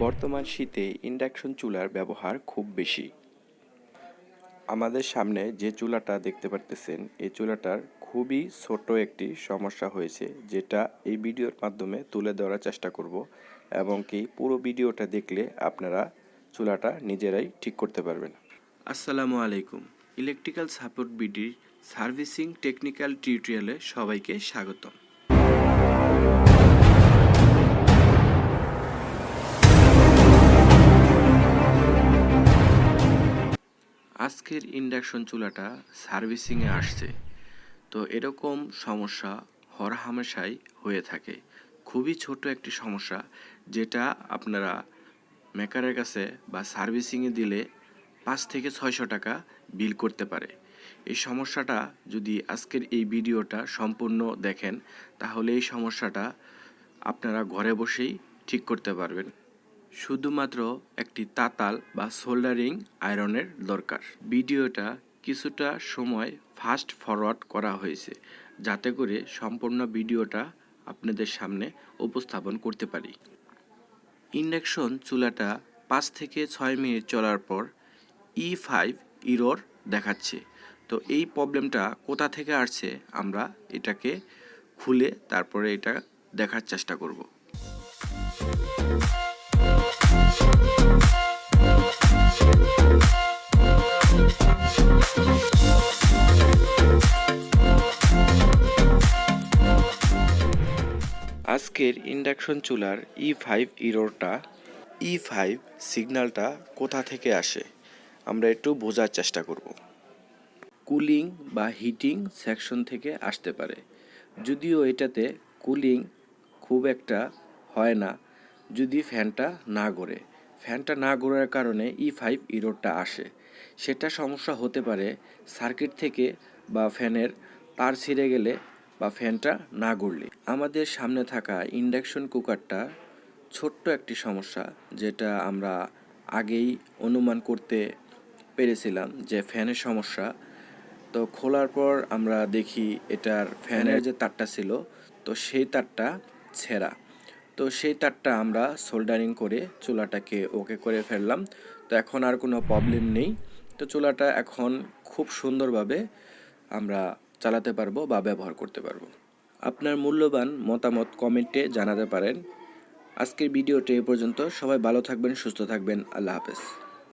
বর্তমান শীতে ইন্ডাকশন চুলার ব্যবহার খুব বেশি। আমাদের সামনে যে চুলাটা দেখতে পারতেছেন, এই চুলাটার খুবই ছোট একটি সমস্যা হয়েছে, যেটা এই ভিডিওর মাধ্যমে তুলে ধরার চেষ্টা করব এবং কি পুরো ভিডিওটা দেখলে আপনারা চুলাটা নিজেরাই ঠিক করতে পারবেন। আসসালামু আলাইকুম। ইলেকট্রিক্যাল সাপোর্ট বিডির সার্ভিসিং টেকনিক্যাল টিউটোরিয়ালে সবাইকে স্বাগতম। আজকের ইন্ডাকশন চুলাটা সার্ভিসিংয়ে আসছে, তো এরকম সমস্যা হরহামেশাই হয়ে থাকে। খুবই ছোট একটি সমস্যা, যেটা আপনারা মেকারের কাছে বা সার্ভিসিংয়ে দিলে 5 থেকে 600 টাকা বিল করতে পারে। এই সমস্যাটা যদি আজকের এই ভিডিওটা সম্পূর্ণ দেখেন, তাহলে এই সমস্যাটা আপনারা ঘরে বসেই ঠিক করতে পারবেন। শুধুমাত্র একটি তাতাল বা সোল্ডারিং আয়রনের দরকার। ভিডিওটা কিছুটা সময় ফাস্ট ফরওয়ার্ড করা হয়েছে, যাতে করে সম্পূর্ণ ভিডিওটা আপনাদের সামনে উপস্থাপন করতে পারি। ইন্ডাকশন চুলাটা 5 থেকে 6 মিনিট চলার পর E5 ইরর দেখাচ্ছে। তো এই প্রবলেমটা কোথা থেকে আসছে, আমরা এটাকে খুলে তারপরে এটা দেখার চেষ্টা করব। আজকের ইন্ডাকশন চুলার E5 ইররটা, E5 সিগন্যালটা কোথা থেকে আসে আমরা একটু বোঝার চেষ্টা করব। কুলিং বা হিটিং সেকশন থেকে আসতে পারে, যদিও এটাতে কুলিং খুব একটা হয় না যদি ফ্যানটা না ঘোরে। ফ্যানটা না ঘোরার কারণে E5 ইররটা আসে। সেটা সমস্যা হতে পারে সার্কিট থেকে, বা ফ্যানের তার ছিঁড়ে গেলে, বা ফ্যানটা না ঘুরলে। আমাদের সামনে থাকা ইন্ডাকশন কুকারটা ছোট্ট একটি সমস্যা, যেটা আমরা আগেই অনুমান করতে পেরেছিলাম যে ফ্যানের সমস্যা। তো খোলার পর আমরা দেখি এটার ফ্যানের যে তারটা ছিল, তো সেই তারটা ছেঁড়া। তো সেই তারটা আমরা সোল্ডারিং করে চুলাটাকে ওকে করে ফেললাম। তো এখন আর কোনো প্রবলেম নেই। তো চুলাটা এখন খুব সুন্দরভাবে আমরা চালাতে পারবো বা ব্যবহার করতে পারবো। আপনার মূল্যবান মতামত কমেন্টে জানাতে পারেন। আজকের ভিডিওটি এ পর্যন্ত। সবাই ভালো থাকবেন, সুস্থ থাকবেন। আল্লাহ হাফেজ।